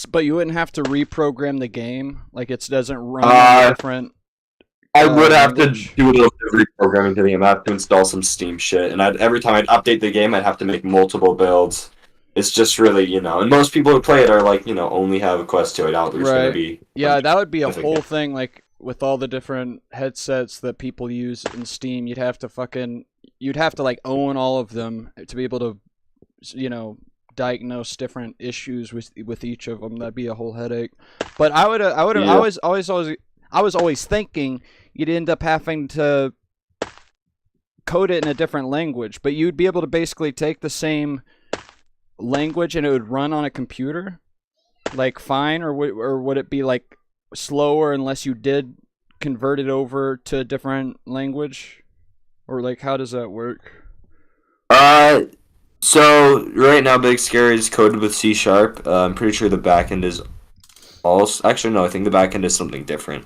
But you wouldn't have to reprogram the game, like it doesn't run in a Uh, different I would have to language. do a little bit of reprogramming to the game. I have to install some Steam shit, and every time I'd update the game, I'd have to make multiple builds. It's just really, and most people who play it are like, only have a Quest 2. I doubt there's going to Right. be a Yeah, that would be a whole significant. thing. Like with all the different headsets that people use in Steam, you'd have to like own all of them to be able to, you know, diagnose different issues with each of them. That'd be a whole headache. But Yeah. I was always thinking you'd end up having to code it in a different language, but you'd be able to basically take the same language and it would run on a computer, like fine, or would it be like slower unless you did convert it over to a different language, or like how does that work? Uh, so right now, Big Scary is coded with C Sharp. I'm pretty sure the backend is also actually no. I think the backend is something different.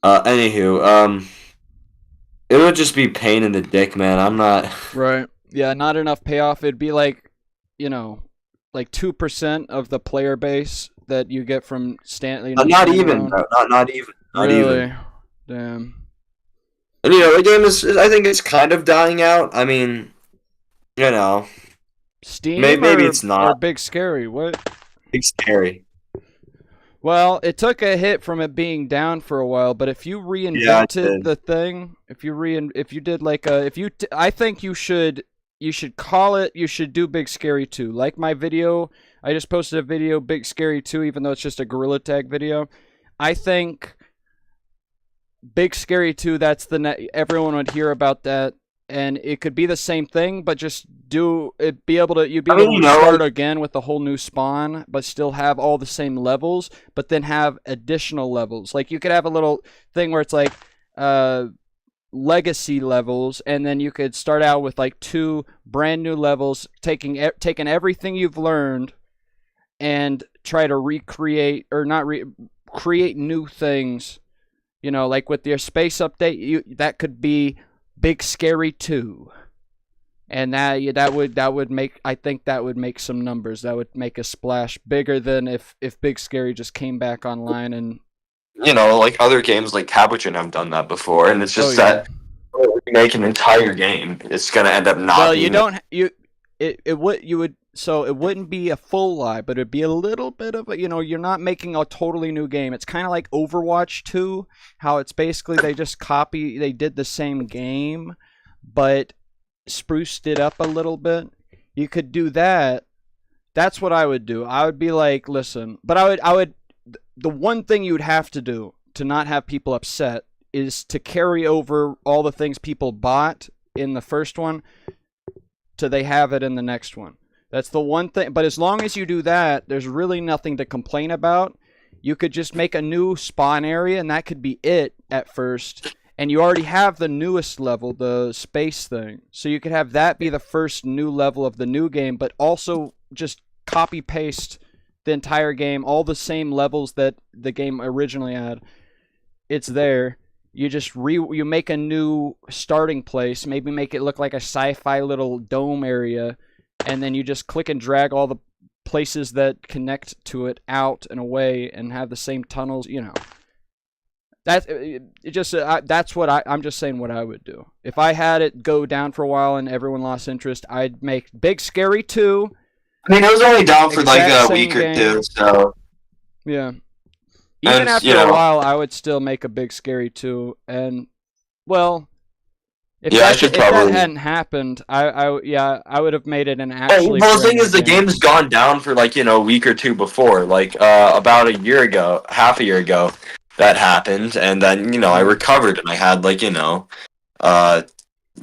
Anywho, it would just be pain in the dick, man. I'm not. Right. Yeah, not enough payoff. It'd be like, you know, like 2% of the player base that you get from Not even, standalone. bro. Not even. Not even. Really? Damn. And the game is. I think it's kind of dying out. I mean, you know, Steam maybe it's or not. Big Scary? What? Big Scary. Well, it took a hit from it being down for a while, but if you Yeah, I reinvented did. the thing, if you did like a if you t- I think you should call it you should do Big Scary 2. Like my video, I just posted a video Big Scary 2 even though it's just a gorilla tag video. I think Big Scary 2, that's everyone would hear about that, and it could be the same thing but just do it be able to you'd be I able mean, to like restart again with a whole new spawn but still have all the same levels, but then have additional levels. Like you could have a little thing where it's like uh legacy levels, and then you could start out with like two brand new levels, taking everything you've learned and try to recreate or not create new things. You know, like with your space update, that could be Big Scary 2. And that would make, I think that would make some numbers. That would make a splash bigger than if Big Scary just came back online and like other games like Capuchin have done that before, and it's oh just yeah. that remake an entire game, it's gonna end up not Well, you being. don't you it would you would so it wouldn't be a full lie, but it'd be a little bit of a, you're not making a totally new game. It's kind of like Overwatch 2, how it's basically they did the same game, but spruced it up a little bit. You could do that. That's what I would do. I would be like, listen, but I would the one thing you would have to do to not have people upset is to carry over all the things people bought in the first one to they have it in the next one. That's the one thing. But as long as you do that, there's really nothing to complain about. You could just make a new spawn area, and that could be it at first. And you already have the newest level, the space thing. So you could have that be the first new level of the new game, but also just copy paste the entire game, all the same levels that the game originally had. It's there. You make a new starting place, maybe make it look like a sci-fi little dome area, and then you just click and drag all the places that connect to it out and away and have the same tunnels, that's what I'm just saying what I would do. If I had it go down for a while and everyone lost interest, I'd make Big Scary 2, I mean, it was only down for like exact a same week or two, game. so Yeah. Even and after a while, I would still make a Big Scary 2, and well, yeah, I should if that probably. hadn't happened, I would have made it an Oh, actually well, the brand thing new is, the game. game's gone down for like a week or two before, like about a year ago, half a year ago, that happened, and then I Mm. recovered and I had uh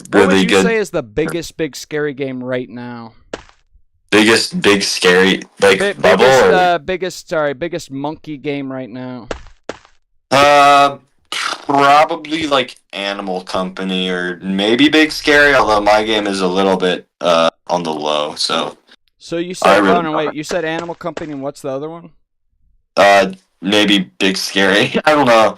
What would really you good say is the biggest Big Scary game right now? biggest big scary like level Biggest or biggest monkey game right now. probably like Animal Company or maybe Big Scary, although my game is a little bit on the low, so So you I said, oh really no, wait, you said Animal Company, and what's the other one? maybe Big Scary. I don't know.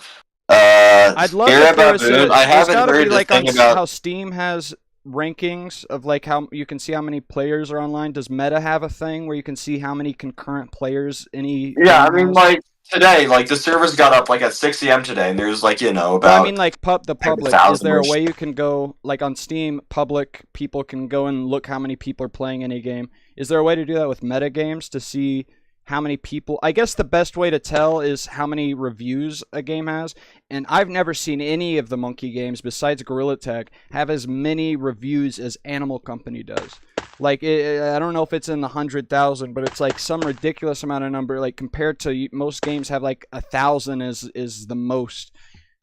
I'd love Scary if there was Baboon. a. I There's haven't got to be heard the like on thing about. how Steam has rankings of like how you can see how many players are online? Does Meta have a thing where you can see how many concurrent players any Yeah, I game mean, has? like today, like the servers got up like at 6 a.m. today, and there's like Well, I mean, about like the like, public. Is 1,000 there a ish. way you can go like on Steam? Public people can go and look how many people are playing any game. Is there a way to do that with meta games to see how many people? I guess the best way to tell is how many reviews a game has. And I've never seen any of the Monkey games besides Gorilla Tag have as many reviews as Animal Company does. Like I don't know if it's in the 100,000, but it's like some ridiculous amount of number. Like compared to most games have like 1,000 is the most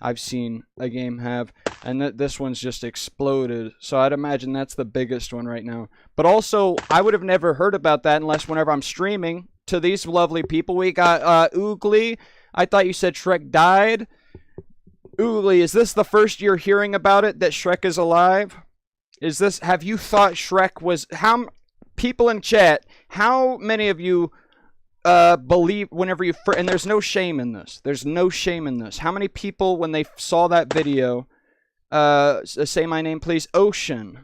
I've seen a game have, and this one's just exploded. So I'd imagine that's the biggest one right now. But also, I would have never heard about that unless whenever I'm streaming to these lovely people. We got Oogly. I thought you said Shrek died. Oogly, is this the first you're hearing about it that Shrek is alive? Is this? Have you thought Shrek was? How people in chat? How many of you believe whenever you and there's no shame in this. There's no shame in this. How many people when they saw that video? Say my name, please. Ocean.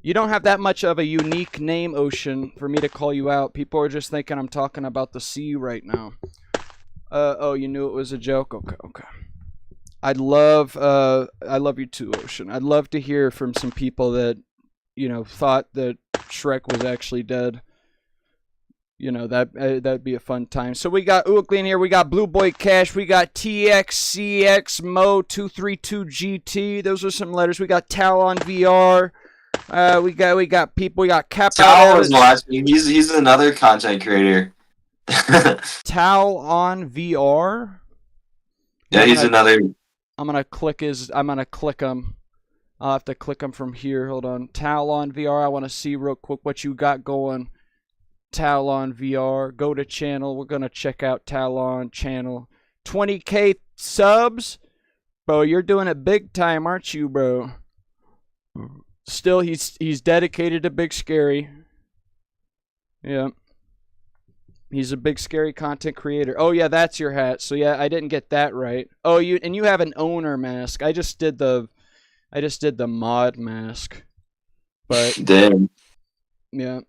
You don't have that much of a unique name, Ocean, for me to call you out. People are just thinking I'm talking about the sea right now. Oh, you knew it was a joke. Okay, okay. I love you too, Ocean. I'd love to hear from some people that, thought that Shrek was actually dead. That'd be a fun time. So we got Oogly in here. We got Blue Boy Cash. We got TXCX Mo 232 GT. Those are some letters. We got Talon VR. We got people. We got Cap. Tal was watching. He's another content creator. Talon VR. Yeah, he's another. I'm gonna click him. I'll have to click him from here. Hold on. Talon VR. I want to see real quick what you got going. Talon VR. Go to channel. We're gonna check out Talon channel. 20K subs, bro. You're doing it big time, aren't you, bro? Still, he's dedicated to Big Scary. Yeah. He's a Big Scary content creator. Oh yeah, that's your hat. So yeah, I didn't get that right. Oh, you have an owner mask. I just did the mod mask. But damn. Yeah.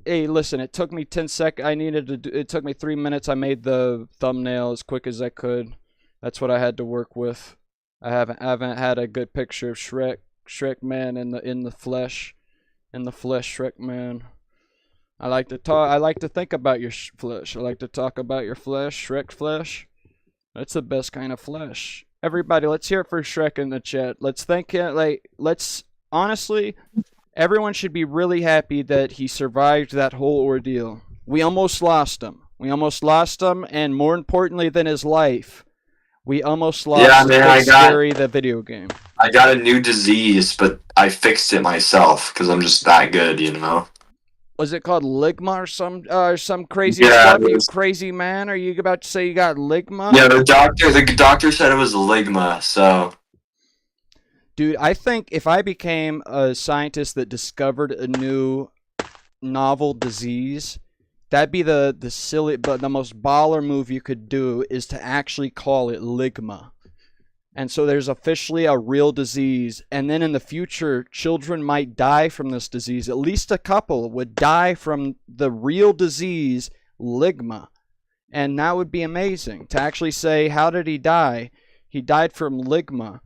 Hey, listen, it took me 10 seconds. It took me 3 minutes. I made the thumbnail as quick as I could. That's what I had to work with. I haven't had a good picture of Shrek man in the flesh. Shrek man. I like to think about your flesh. I like to talk about your flesh, Shrek flesh. That's the best kind of flesh. Everybody, let's hear it for Shrek in the chat. Let's thank him. Honestly, everyone should be really happy that he survived that whole ordeal. We almost lost him. And more importantly than his life, we almost lost Scary, the video game. I got a new disease, but I fixed it myself because I'm just that good, Was it called Ligma or some crazy stuff? You crazy man? Are you about to say you got Ligma? Yeah, the doctor said it was Ligma, so. Dude, I think if I became a scientist that discovered a new novel disease, that'd be the silly, but the most baller move you could do is to actually call it Ligma. And so there's officially a real disease, and then in the future, children might die from this disease. At least a couple would die from the real disease, Ligma. And that would be amazing to actually say, how did he die? He died from Ligma.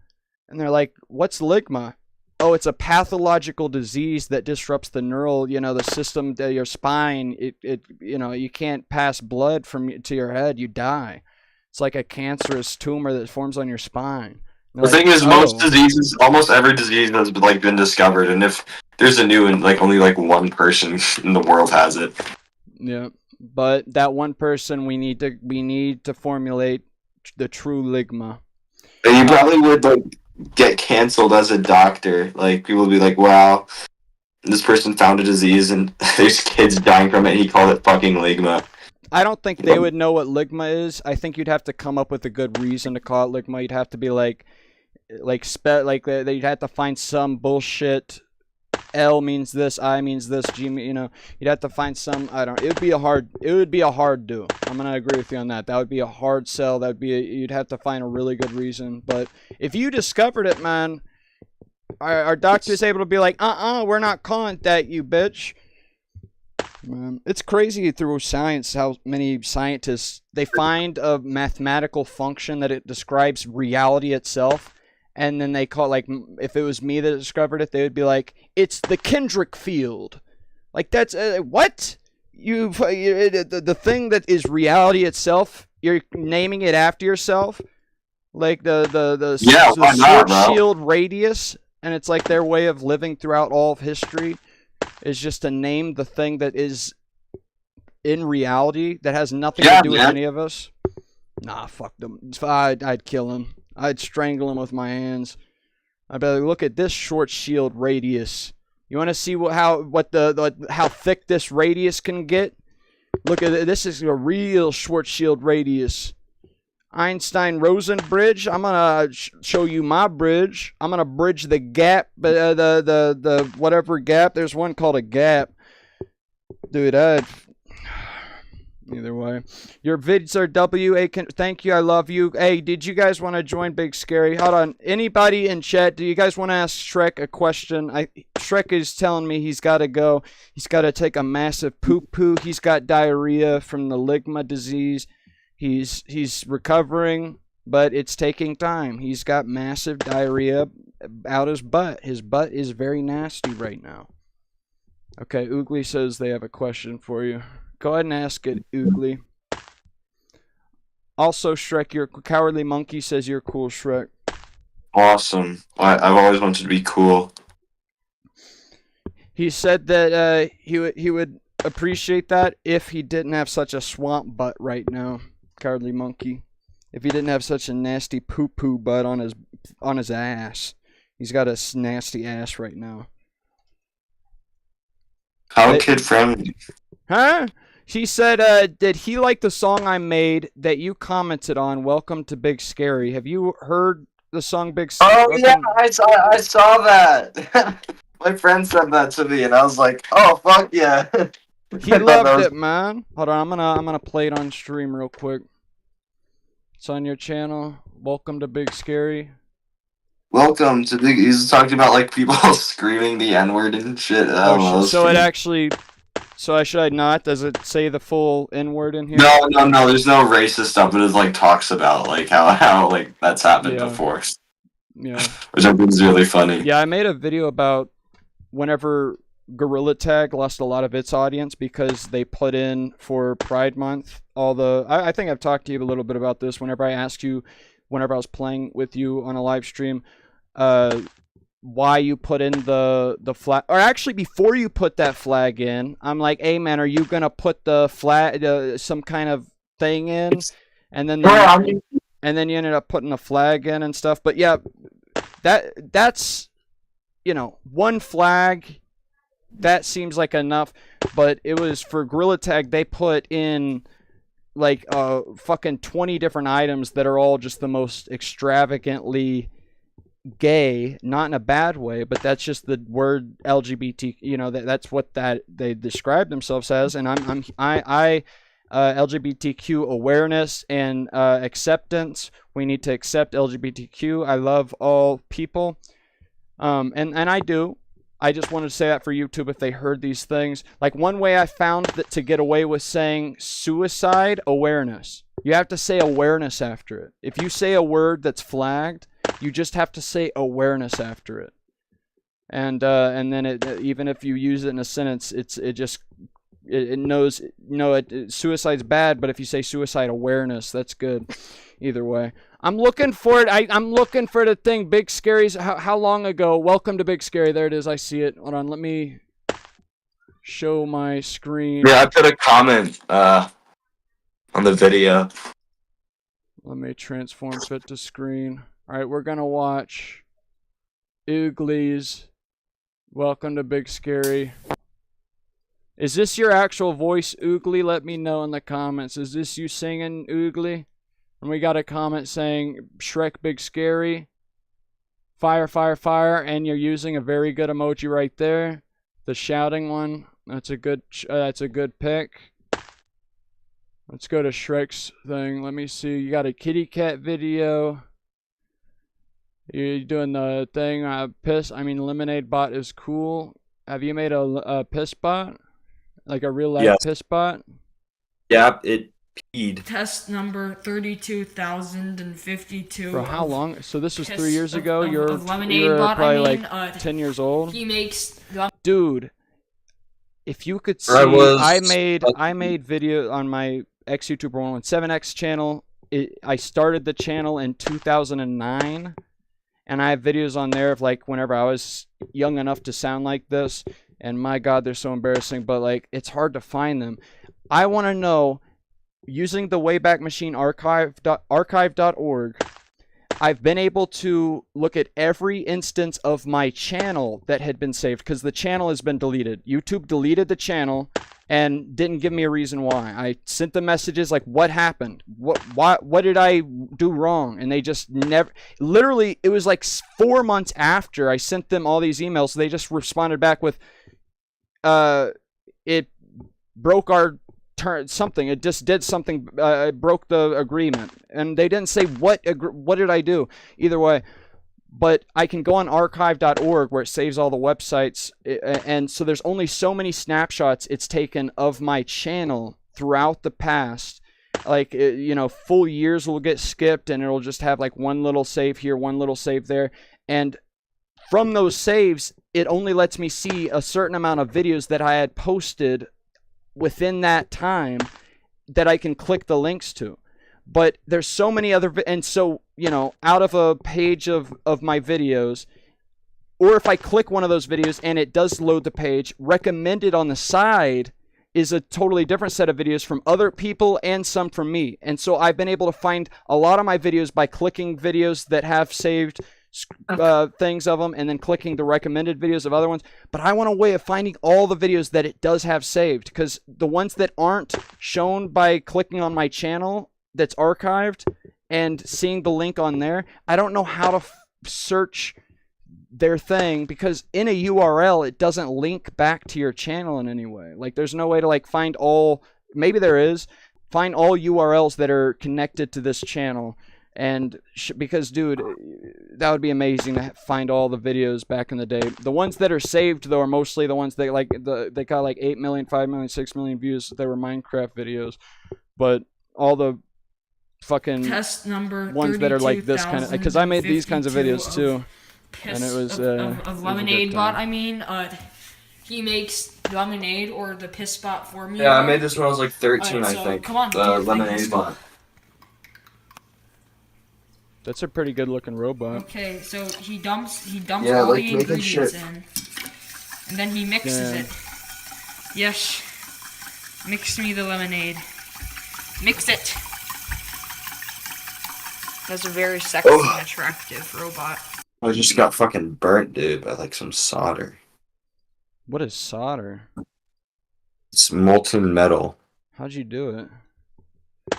And they're like, what's Ligma? Oh, it's a pathological disease that disrupts the neural, the system, your spine. You can't pass blood to your head. You die. It's like a cancerous tumor that forms on your spine. The thing is, almost every disease has been discovered, and if there's a new one, only one person in the world has it. Yeah, but that one person, we need to formulate the true Ligma. And you probably would get canceled as a doctor. People would be like, "Wow, this person found a disease, and there's kids dying from it. And he called it fucking Ligma." I don't think they would know what Ligma is. I think you'd have to come up with a good reason to call it Ligma. You'd have to be you'd have to find some bullshit. L means this, I means this, G, you'd have to find some, it would be a hard do. I'm going to agree with you on that. That would be a hard sell. You'd have to find a really good reason. But if you discovered it, man, our doctor's able to be like, we're not calling it that, you bitch. Man, it's crazy through science how many scientists, they find a mathematical function that it describes reality itself, and then they call it, like, if it was me that discovered it, they would be like, it's the Kendrick field. Like, that's what the thing that is reality itself, you're naming it after yourself, like the sword shield radius, and it's like their way of living throughout all of history is just to name the thing that is in reality that has nothing to do with any of us. Nah, fuck them. I'd kill him. I'd strangle him with my hands. I'd be like, look at this short shield radius. You want to see how thick this radius can get? Look at it. This is a real short shield radius. Einstein-Rosen bridge. I'm gonna show you my bridge. I'm gonna bridge the gap, the whatever gap. There's one called a gap, dude. Either way, your vids are thank you. I love you. Hey, did you guys want to join Big Scary? Hold on. Anybody in chat? Do you guys want to ask SHREK a question? SHREK is telling me he's got to go. He's got to take a massive poop poo. He's got diarrhea from the ligma disease. He's recovering, but it's taking time. He's got massive diarrhea out his butt. His butt is very nasty right now. Okay, Oogly says they have a question for you. Go ahead and ask it, Oogly. Also, SHREK, your cowardly monkey says you're cool, SHREK. Awesome. I've always wanted to be cool. He said that he would appreciate that if he didn't have such a swamp butt right now. Cowardly monkey. If he didn't have such a nasty poo-poo butt on his ass. He's got a nasty ass right now. How kid-friendly. Huh? She said, did he like the song I made that you commented on, Welcome to Big Scary? Have you heard the song Big Scary? Oh, yeah, I saw that. My friend said that to me, and I was like, oh, fuck yeah. He loved it, man. Hold on, I'm gonna play it on stream real quick. It's on your channel. Welcome to Big Scary. Welcome to Big... He's talking about, like, people screaming the N-word and shit. Oh, shit. So it actually... So should I not? Does it say the full N-word in here? No. There's no racist stuff, but it like talks about like how like that's happened before. Yeah. Which I think is really funny. Yeah, I made a video about whenever Gorilla Tag lost a lot of its audience because they put in for Pride Month all the. I think I've talked to you a little bit about this. Whenever I asked you, whenever I was playing with you on a live stream, why you put in the flag, or actually before you put that flag in, I'm like, hey man, are you gonna put the flag, some kind of thing in, and then you ended up putting a flag in and stuff. But yeah, that's one flag, that seems like enough. But it was for Gorilla Tag, they put in like fucking 20 different items that are all just the most extravagantly gay, not in a bad way, but that's just the word LGBT. That's what they describe themselves as, and I LGBTQ awareness and acceptance. We need to accept LGBTQ. I love all people, and I do. I just wanted to say that for YouTube if they heard these things. Like, one way I found that to get away with saying suicide awareness, you have to say awareness after it. If you say a word that's flagged, you just have to say awareness after it, and then even if you use it in a sentence, it knows suicide's bad, but if you say suicide awareness, that's good. Either way, I'm looking for it. I'm looking for the thing. Big Scary's. How long ago? Welcome to Big Scary. There it is. I see it. Hold on. Let me show my screen. Yeah, I put a comment on the video. Let me transform fit to screen. All right, we're gonna watch Oogly's Welcome to Big Scary. Is this your actual voice, Oogly? Let me know in the comments. Is this you singing, Oogly? And we got a comment saying SHREK Big Scary. Fire, fire, fire. And you're using a very good emoji right there. The shouting one. That's a good pick. Let's go to SHREK's thing. Let me see. You got a kitty cat video. You doing the thing? Lemonade bot is cool. Have you made a piss bot? Like a real life Yes. piss bot? Yep, it peed. Test number 32,052. For how long? So this was piss 3 years of- ago. of- You're of lemonade you're bot, probably I mean, like 10 years old. He makes Dude, if you could see, I was- I made video on my X YouTuber 117X channel. I started the channel in 2009, and I have videos on there of like whenever I was young enough to sound like this. And my God, they're so embarrassing. But like, it's hard to find them. I want to know, using the Wayback Machine archive.org. I've been able to look at every instance of my channel that had been saved because the channel has been deleted. YouTube deleted the channel and didn't give me a reason why. I sent the messages like, what happened? What did I do wrong? And they just never, literally, it was like 4 months after I sent them all these emails. They just responded back with, it broke our something. It just did something. It broke the agreement, and they didn't say what did I do. Either way, but I can go on archive.org where it saves all the websites, and so there's only so many snapshots it's taken of my channel throughout the past. Like, full years will get skipped, and it'll just have like one little save here, one little save there, and from those saves, it only lets me see a certain amount of videos that I had posted within that time that I can click the links to. But there's so many other, and so, out of a page of my videos, or if I click one of those videos and it does load the page, recommended on the side is a totally different set of videos from other people and some from me. And so I've been able to find a lot of my videos by clicking videos that have saved things of them and then clicking the recommended videos of other ones. But I want a way of finding all the videos that it does have saved, because the ones that aren't shown by clicking on my channel that's archived and seeing the link on there, I don't know how to search their thing, because in a URL it doesn't link back to your channel in any way. Like, there's no way to like find all, maybe there is, find all URLs that are connected to this channel. And because, dude, that would be amazing to find all the videos back in the day. The ones that are saved, though, are mostly the ones that, like, they got like 8 million, 5 million, 6 million views. They were Minecraft videos. But all the fucking test number ones that are like this kind of, because I made these kinds of videos too. Piss And it was of lemonade bot. He makes lemonade or the piss bot for me. Yeah, I made this when I was like 13, Alright, I so, think. come on, The do your thing. lemonade bot. That's a pretty good looking robot. Okay, so he dumps Yeah, all like the making ingredients shit. in, and then he mixes Yeah. it. Yes, mix me the lemonade. Mix it. That's a very sexy and attractive robot. I just got fucking burnt, dude, by like some solder. What is solder? It's molten metal. How'd you do it?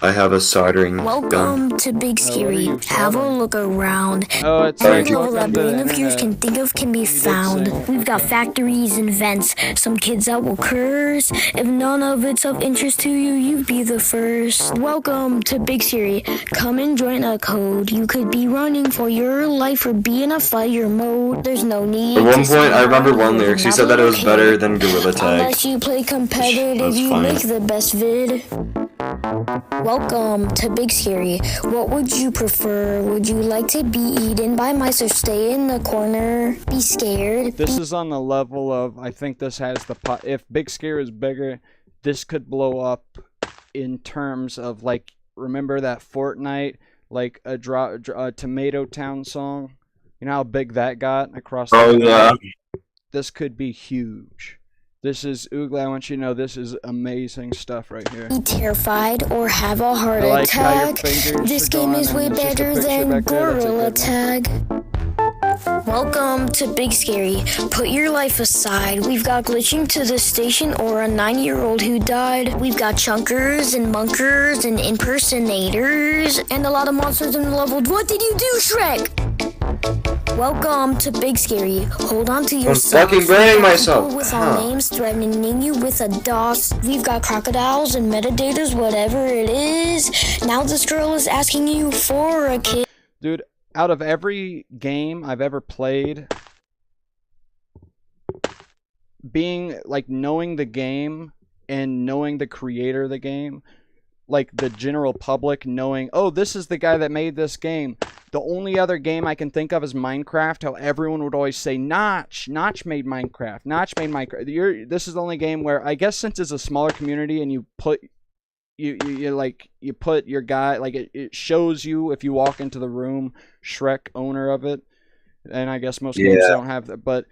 I have a soldering gun. Welcome to Big Scary. you Have a soldering? look around. Oh, it's Sorry, Every you- level that welcome to the brain of yours internet. can think of can be did found. sing. We've got factories and vents, some kids that will curse. If none of it's of interest to you, you'd be the first. Welcome to Big Scary. Come and join a code. You could be running for your life or be in a fire mode. There's no need. At one to point, stay I remember around one here, lyrics. He not said that it was okay. better than Gorilla Tag. Unless you play competitive, That's you funny. make the best vid. Welcome to Big Scary. What would you prefer? Would you like to be eaten by mice or stay in the corner? Be scared? This is on the level of, I think this has the pot. If Big Scare is bigger, this could blow up in terms of, like, remember that Fortnite, like a Tomato Town song? You know how big that got across the Oh, internet? yeah. This could be huge. This is, Oogly, I want you to know this is amazing stuff right here. Be terrified or have a heart I like how your attack? fingers This are game going, is way and there's just a better picture than back there. That's a Gorilla good one. Tag. Welcome to Big Scary. Put your life aside. We've got glitching to the station or a 9-year-old who died. We've got chunkers and munkers and impersonators and a lot of monsters in the level. What did you do, Shrek? Welcome to Big Scary. Hold on to your fucking burning myself. with our Huh. names threatening you with a DOS. We've got crocodiles and metadators, whatever it is. Now this girl is asking you for a kiss. Dude, out of every game I've ever played, being like knowing the game and knowing the creator of the game, like the general public knowing, oh, this is the guy that made this game. The only other game I can think of is Minecraft. How everyone would always say Notch made Minecraft. Notch made Minecraft. This is the only game where I guess since it's a smaller community and you put you put your guy, like it shows you if you walk into the room, SHREK, owner of it. And I guess most games don't have that, but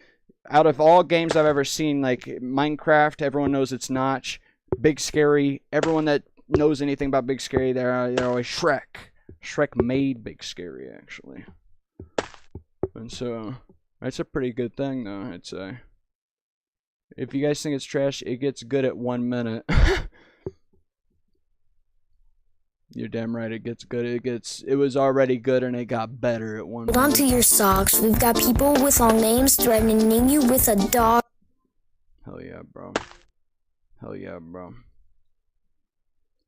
out of all games I've ever seen, like Minecraft, everyone knows it's Notch. Big Scary, everyone that knows anything about Big Scary, they're always SHREK. SHREK made Big Scary, actually. And so, that's a pretty good thing, though, I'd say. If you guys think it's trash, it gets good at 1 minute. You're damn right, it gets good. It was already good and it got better at 1 minute. Hold on to your socks. We've got people with long names threatening you with a dog. Hell yeah, bro. Hell yeah, bro.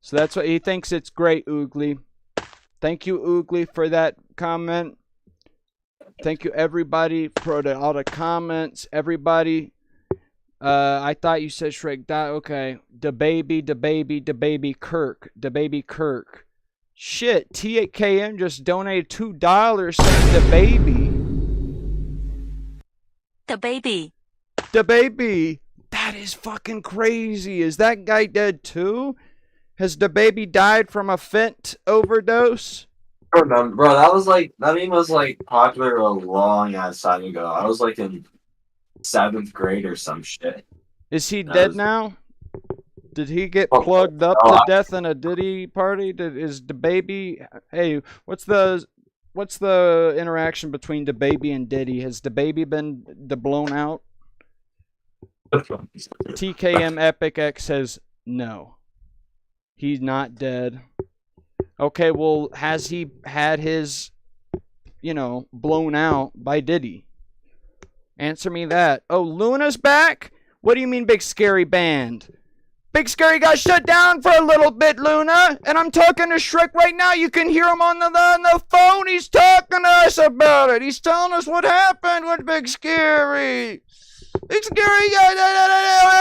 So that's what he thinks. It's great, Oogly. Thank you, Oogly, for that comment. Thank you, everybody, for all the comments. Everybody. I thought you said SHREK. Okay. Da baby, Kirk. Shit, TKM just donated $2 saying Da baby. That is fucking crazy. Is that guy dead too? Has Da baby died from a fent overdose? I don't remember, bro. That meme was like popular a long ass time ago. I was like in 7th grade or some shit. Is he dead now? Did he get plugged up to death in a Diddy party? Is Da baby? Hey, what's the interaction between Da baby and Diddy? Has Da baby been blown out? TKM Epic X says no. He's not dead. Okay, well, has he had his, blown out by Diddy? Answer me that. Oh, Luna's back? What do you mean, Big Scary band? Big Scary got shut down for a little bit, Luna. And I'm talking to SHREK right now. You can hear him on the phone. He's talking to us about it. He's telling us what happened with Big Scary. Big Scary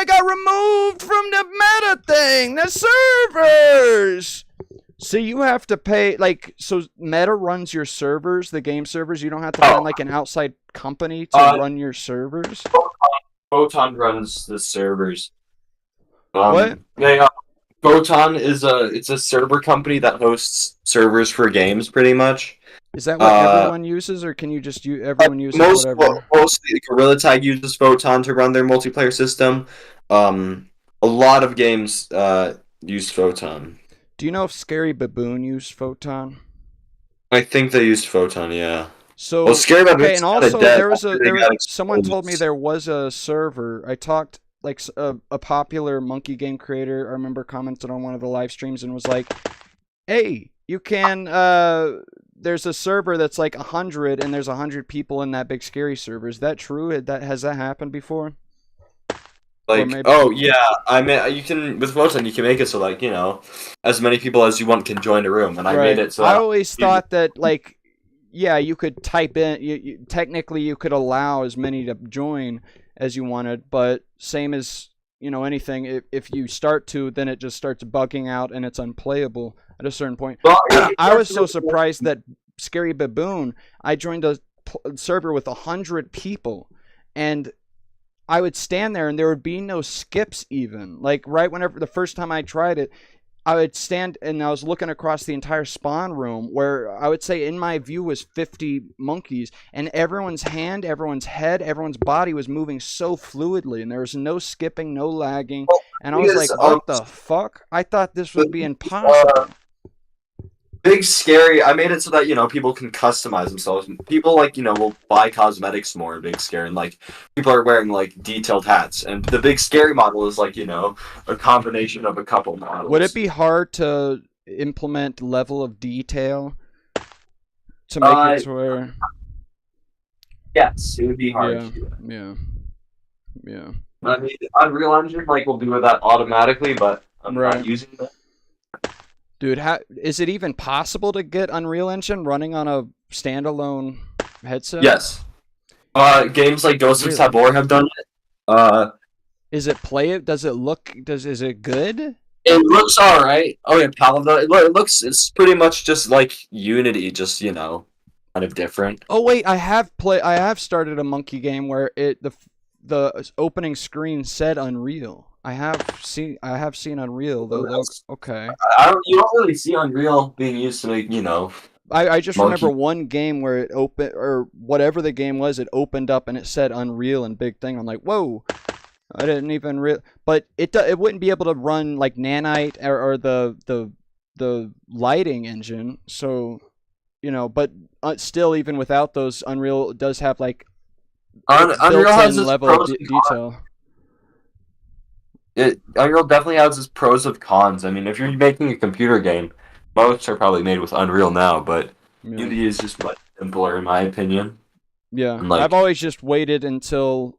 got removed from the meta thing. The servers. So you have to pay, so Meta runs your servers, the game servers. You don't have to run like an outside company to run your servers. Photon runs the servers. What? Photon is a server company that hosts servers for games, pretty much. Is that what everyone uses, or can you just everyone uses whatever? Mostly Gorilla Tag uses Photon to run their multiplayer system. A lot of games use Photon. Do you know if Scary Baboon used Photon? I think they used Photon, yeah. So well, Scary Baboon's okay, and also dead. Someone told me there was a server. I talked a popular monkey game creator. I remember commented on one of the live streams and was like, "Hey, you can there's a server that's like 100 and there's 100 people in that Big Scary server. Is that true? Has that happened before?" Oh yeah, I mean, you can with Photon you can make it so as many people as you want can join a room, and I made it so. I always thought that yeah, you could type in. Technically, you could allow as many to join as you wanted, but same as anything, if you start to, then it just starts bugging out and it's unplayable at a certain point. Well, I was so surprised that Scary Baboon. I joined a server with 100 people, and I would stand there and there would be no skips even. Like right whenever the first time I tried it, I would stand and I was looking across the entire spawn room where I would say in my view was 50 monkeys, and everyone's hand, everyone's head, everyone's body was moving so fluidly, and there was no skipping, no lagging. And I was like, what the fuck? I thought this would be impossible. Big Scary, I made it so that, people can customize themselves. People, will buy cosmetics more in Big Scary, and, people are wearing, detailed hats. And the Big Scary model is, a combination of a couple models. Would it be hard to implement level of detail to make it to where... Yes, it would be hard to do that. Yeah. I mean, Unreal Engine, will do that automatically, but I'm not using that. Dude, is it even possible to get Unreal Engine running on a standalone headset? Yes. Games like Ghost of Really? Tabor have done it. Is it is it good? It looks alright. Oh yeah, Paladin. It's pretty much just like Unity, just kind of different. Oh wait, I have started a monkey game where the opening screen said Unreal. I have seen Unreal though. Okay. You don't really see Unreal being used to make, I just monkey. remember one game where it opened, or whatever the game was, it opened up and it said Unreal and big thing. I'm like, whoa! I didn't even but it wouldn't be able to run like Nanite or the lighting engine. So, but still, even without those, Unreal does have like Unreal has built-in its level pros of and cons. detail. Unreal definitely has its pros and cons. I mean, if you're making a computer game, most are probably made with Unreal now, but Yeah. Unity is just much simpler in my opinion. Yeah, And, like, I've always just waited until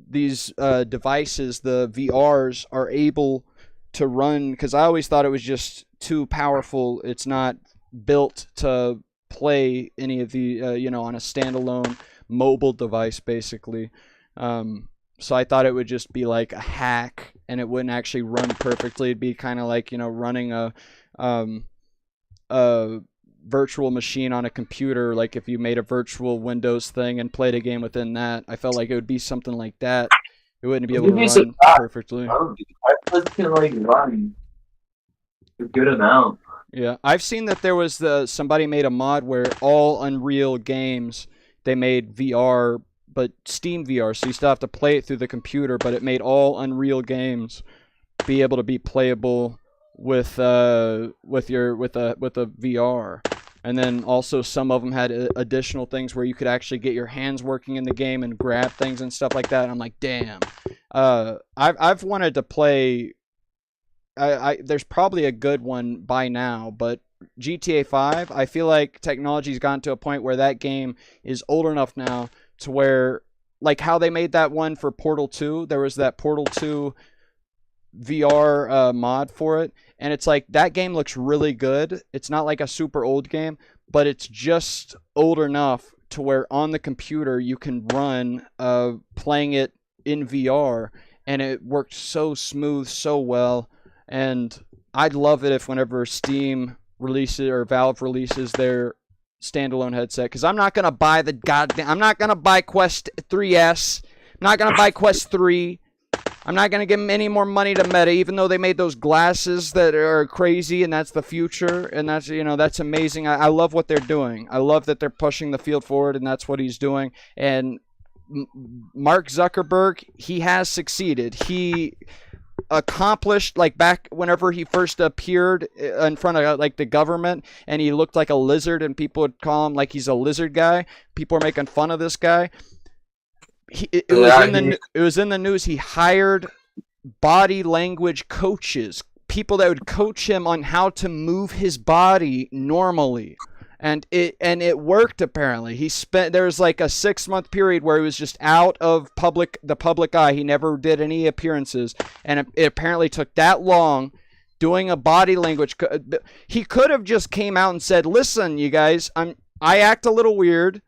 these devices, the VRs, are able to run, because I always thought it was just too powerful. It's not built to play any of the, on a standalone mobile device, basically. So I thought it would just be like a hack, and it wouldn't actually run perfectly. It'd be kind of like, running a virtual machine on a computer, like if you made a virtual Windows thing and played a game within that. I felt like it would be something like that. It wouldn't be able to run perfectly. I can like run a good amount. Yeah, I've seen that there was somebody made a mod where all Unreal games, they made VR, but Steam VR, so you still have to play it through the computer, but it made all Unreal games be able to be playable with a VR. And then also some of them had additional things where you could actually get your hands working in the game and grab things and stuff like that. And I'm like, damn. I've wanted to play. There's probably a good one by now, but GTA 5, I feel like technology's gotten to a point where that game is old enough now to where, like how they made that one for Portal 2, there was that Portal 2 VR mod for it, and it's like that game looks really good. It's not like a super old game, but it's just old enough to where on the computer you can run playing it in VR, and it worked so smooth, so well. And I'd love it if whenever Steam releases or Valve releases their standalone headset, because I'm not gonna buy I'm not gonna buy Quest 3S. I'm not gonna buy Quest 3. I'm not going to give them any more money to Meta, even though they made those glasses that are crazy, and that's the future, and that's amazing. I love what they're doing. I love that they're pushing the field forward, and that's what he's doing. And Mark Zuckerberg, he has succeeded. He accomplished, like back whenever he first appeared in front of like the government, and he looked like a lizard, and people would call him like he's a lizard guy. People are making fun of this guy. It was in the news. He hired body language coaches, people that would coach him on how to move his body normally, and it worked. Apparently, there was like a 6-month period where he was just out of the public eye. He never did any appearances, and it apparently took that long doing a body language. He could have just came out and said, "Listen, you guys, I act a little weird.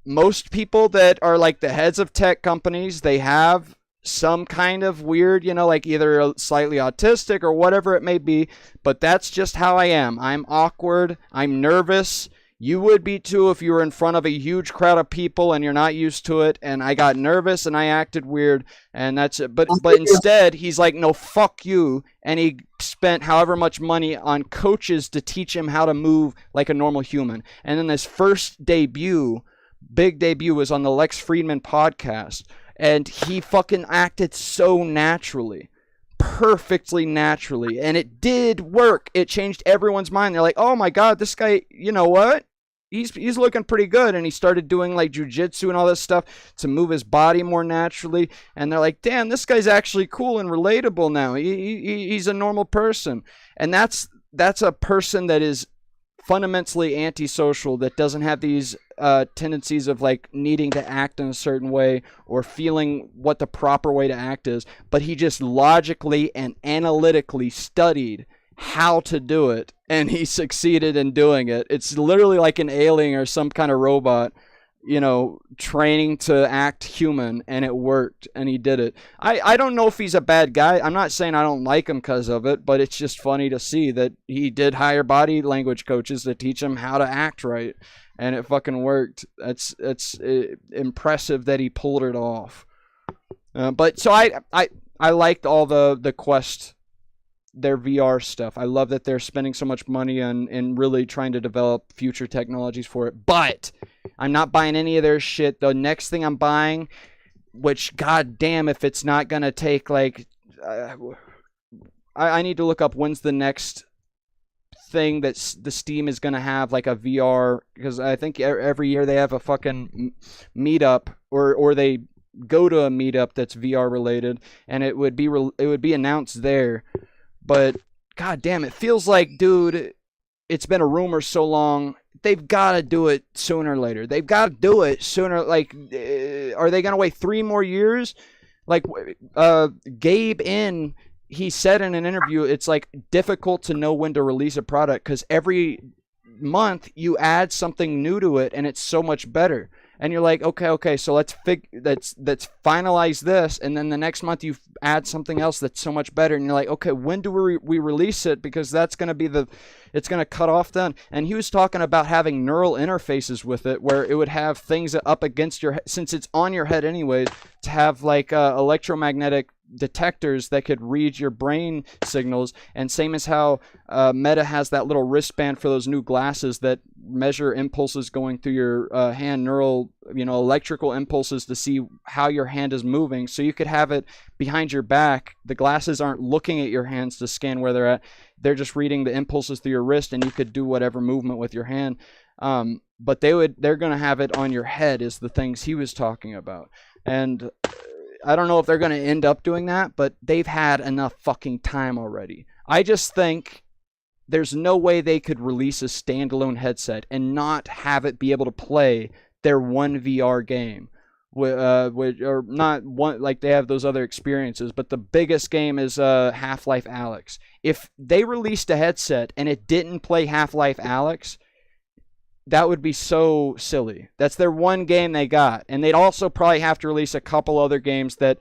Most people that are like the heads of tech companies, they have some kind of weird, like either slightly autistic or whatever it may be, but that's just how I am. I'm awkward. I'm nervous. You would be too if you were in front of a huge crowd of people and you're not used to it. And I got nervous and I acted weird, and that's it." But instead, he's like, "No, fuck you." And he spent however much money on coaches to teach him how to move like a normal human. And then his first big debut was on the Lex Friedman podcast, and he fucking acted so naturally, perfectly naturally, and it did work. It changed everyone's mind. They're like, "Oh my god, this guy, you know what? He's looking pretty good." And he started doing like jujitsu and all this stuff to move his body more naturally, and they're like, "Damn, this guy's actually cool and relatable now. He's a normal person." And that's a person that is fundamentally antisocial, that doesn't have these tendencies of like needing to act in a certain way or feeling what the proper way to act is, but he just logically and analytically studied how to do it, and he succeeded in doing it. It's literally like an alien or some kind of robot, training to act human, and it worked, and he did it. I don't know if he's a bad guy. I'm not saying I don't like him because of it, but it's just funny to see that he did hire body language coaches to teach him how to act right, and it fucking worked. It's impressive that he pulled it off. But so I liked all the Quest, their VR stuff. I love that they're spending so much money on really trying to develop future technologies for it. But I'm not buying any of their shit. The next thing I'm buying, which goddamn if it's not gonna take like, I need to look up when's the next thing that the Steam is gonna have like a VR, because I think every year they have a fucking meetup or they go to a meetup that's VR related, and it would be announced there. But god damn, it feels like, dude, it's been a rumor so long. They've got to do it sooner or later. They've got to do it sooner. Like, are they gonna wait 3 more years? Like, Gabe he said in an interview, it's like difficult to know when to release a product because every month you add something new to it, and it's so much better. And you're like, okay, so let's finalize this, and then the next month you add something else that's so much better, and you're like, okay, when do we release it? Because that's gonna be it's gonna cut off then. And he was talking about having neural interfaces with it, where it would have things up against your, since it's on your head anyways, to have like electromagnetic detectors that could read your brain signals, and same as how Meta has that little wristband for those new glasses that measure impulses going through your hand, neural, electrical impulses to see how your hand is moving, so you could have it behind your back. The glasses aren't looking at your hands to scan where they're at, they're just reading the impulses through your wrist, and you could do whatever movement with your hand. But they're gonna have it on your head is the things he was talking about. And I don't know if they're going to end up doing that, but they've had enough fucking time already. I just think there's no way they could release a standalone headset and not have it be able to play their one VR game. Or not one, like they have those other experiences, but the biggest game is Half-Life Alyx. If they released a headset and it didn't play Half-Life Alyx, that would be so silly. That's their one game they got. And they'd also probably have to release a couple other games that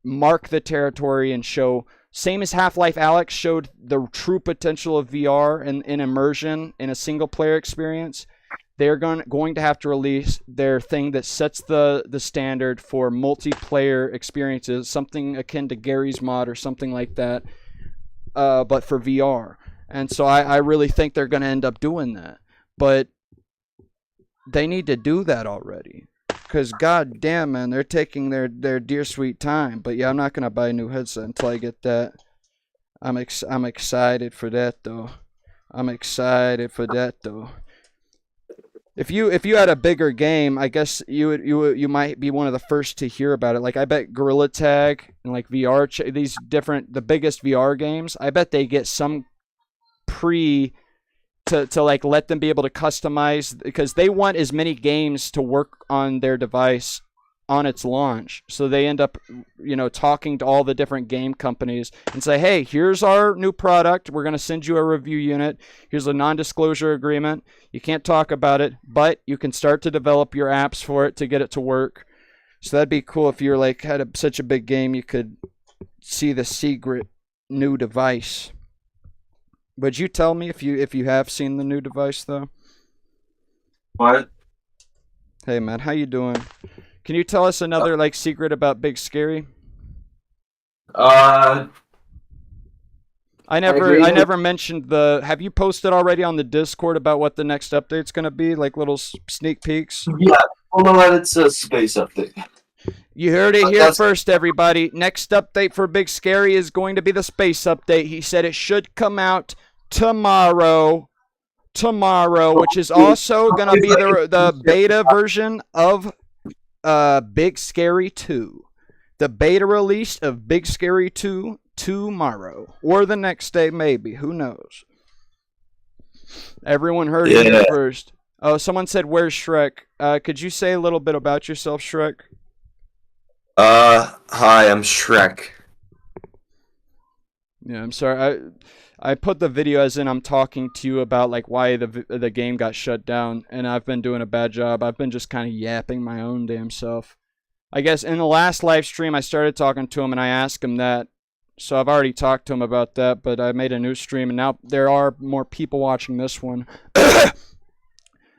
mark the territory and show, same as Half-Life Alyx showed the true potential of VR and immersion in a single-player experience. They're going to have to release their thing that sets the standard for multiplayer experiences, something akin to Gary's Mod or something like that, but for VR. And so I really think they're going to end up doing that. But they need to do that already, because god damn, man, they're taking their dear sweet time. But yeah, I'm not gonna buy a new headset until I get that. I'm excited for that though. If you had a bigger game, I guess you might be one of the first to hear about it. Like I bet Gorilla Tag and like the biggest VR games, I bet they get some to like let them be able to customize, because they want as many games to work on their device on its launch. So they end up, talking to all the different game companies and say, hey, here's our new product. We're going to send you a review unit. Here's a non-disclosure agreement. You can't talk about it, but you can start to develop your apps for it to get it to work. So that'd be cool if you're like had such a big game, you could see the secret new device. Would you tell me if you have seen the new device though? What? Hey man, how you doing? Can you tell us another like secret about Big Scary? I never mentioned the. Have you posted already on the Discord about what the next update's gonna be? Like little sneak peeks. Yeah, well, no, it's a space update. You heard it here first, everybody. Next update for Big Scary is going to be the space update. He said it should come out tomorrow, which is also going to be the beta version of Big Scary 2. The beta release of Big Scary 2 tomorrow. Or the next day, maybe. Who knows? Everyone heard it here first. Oh, someone said, where's SHREK? Could you say a little bit about yourself, SHREK? Hi, I'm SHREK. Yeah, I'm sorry. I put the video as in I'm talking to you about like why the game got shut down, and I've been doing a bad job. I've been just kind of yapping my own damn self. I guess in the last live stream I started talking to him and I asked him that. So I've already talked to him about that, but I made a new stream and now there are more people watching this one.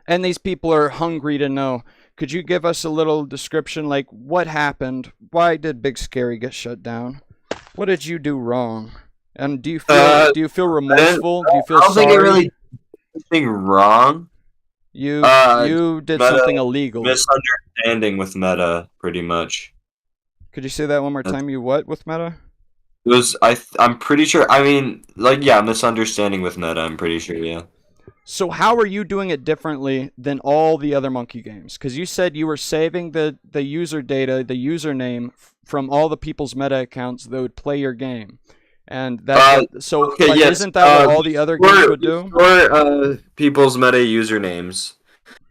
And these people are hungry to know. Could you give us a little description, like what happened? Why did Big Scary get shut down? What did you do wrong? And do you feel remorseful? Do you feel sorry? I don't think it really did anything wrong. You did something illegal. Misunderstanding with Meta, pretty much. Could you say that one more time? You what with Meta? It was I'm pretty sure. I mean, like yeah, misunderstanding with Meta. I'm pretty sure. Yeah. So how are you doing it differently than all the other monkey games? Because you said you were saving the user data, the username from all the people's Meta accounts that would play your game, and that. So okay, like, yes, isn't that what all the other games would do? For people's Meta usernames,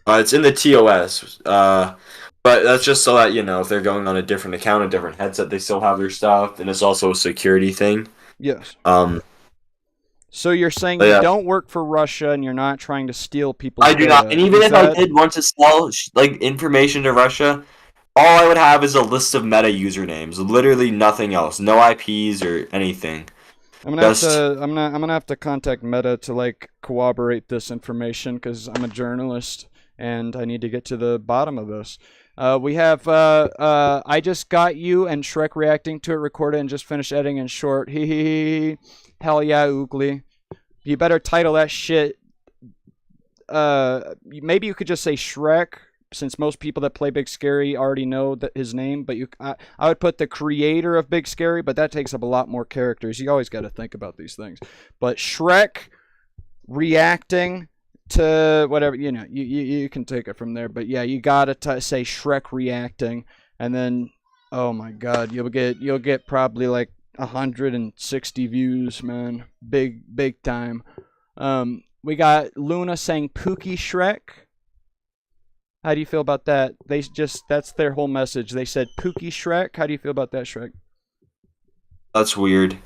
it's in the TOS. But that's just so that, you know, if they're going on a different account, a different headset, they still have their stuff, and it's also a security thing. Yes. So you're saying you don't work for Russia and you're not trying to steal people's data. I do not. And even if I did want to sell like information to Russia, all I would have is a list of Meta usernames. Literally nothing else. No IPs or anything. I'm gonna have to contact Meta to like corroborate this information because I'm a journalist and I need to get to the bottom of this. We have I just got you and Shrek reacting to it recorded and just finished editing in short. Hee. Hell yeah, Oogly. You better title that shit. Maybe you could just say Shrek, since most people that play Big Scary already know his name. But I would put the creator of Big Scary, but that takes up a lot more characters. You always got to think about these things. But Shrek reacting to whatever, you know, you can take it from there. But yeah, you gotta say Shrek reacting, and then oh my God, you'll get probably like 160 views, man. Big time. We got Luna saying Pookie Shrek. How do you feel about that? That's their whole message. They said Pookie Shrek. How do you feel about that, Shrek? That's weird.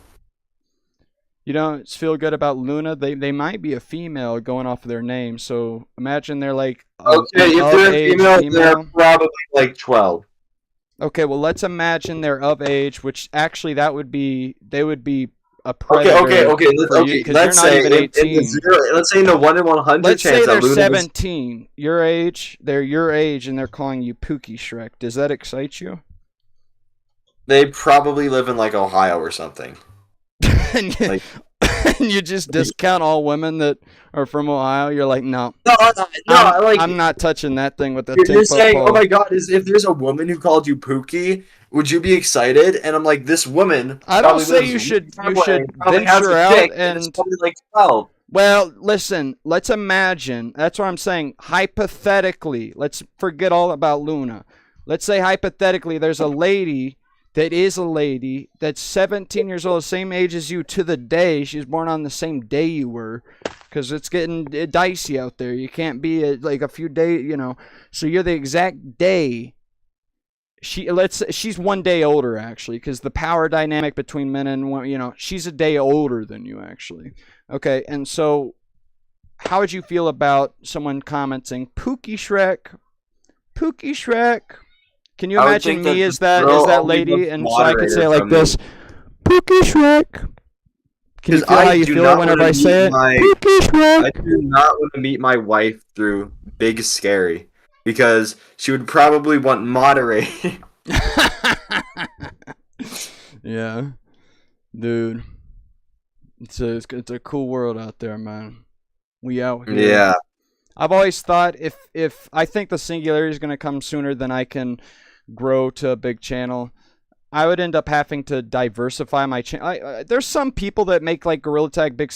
You don't feel good about Luna? They might be a female going off of their name, so imagine they're like okay, if they're a female, they're probably like 12. Okay, well let's imagine they're of age, which actually they would be a predator. Okay. Let's say let's say in the 1 in 100 let's chance say they're that Luna 17, your age, they're your age, and they're calling you Pookie Shrek. Does that excite you? They probably live in like Ohio or something. And you just discount all women that are from Ohio. You're like, no, I'm not touching that thing with the. You're saying, oh my God, if there's a woman who called you Pookie, would you be excited? And I'm like, this woman. I don't say you should venture out and it's probably like 12. Well, listen, let's imagine. That's what I'm saying. Hypothetically, let's forget all about Luna. Let's say hypothetically, there's a lady. That is a lady that's 17 years old, same age as you to the day. She's born on the same day you were, because it's getting dicey out there. You can't be like a few days, you know. So you're the exact day. She's 1 day older actually, because the power dynamic between men and women, you know, she's a day older than you actually. Okay, and so how would you feel about someone commenting Pookie Shrek? Pookie Shrek. Can you imagine me as that lady, and so I could say like this, Pookie Shrek? Can you feel how you feel whenever I say it? Pookie Shrek. I do not want to meet my wife through Big Scary, because she would probably want moderating. Yeah, dude, it's a cool world out there, man. We out here. Yeah. I've always thought if I think the singularity is gonna come sooner than I can grow to a big channel, I would end up having to diversify my channel. There's some people that make like Gorilla Tag big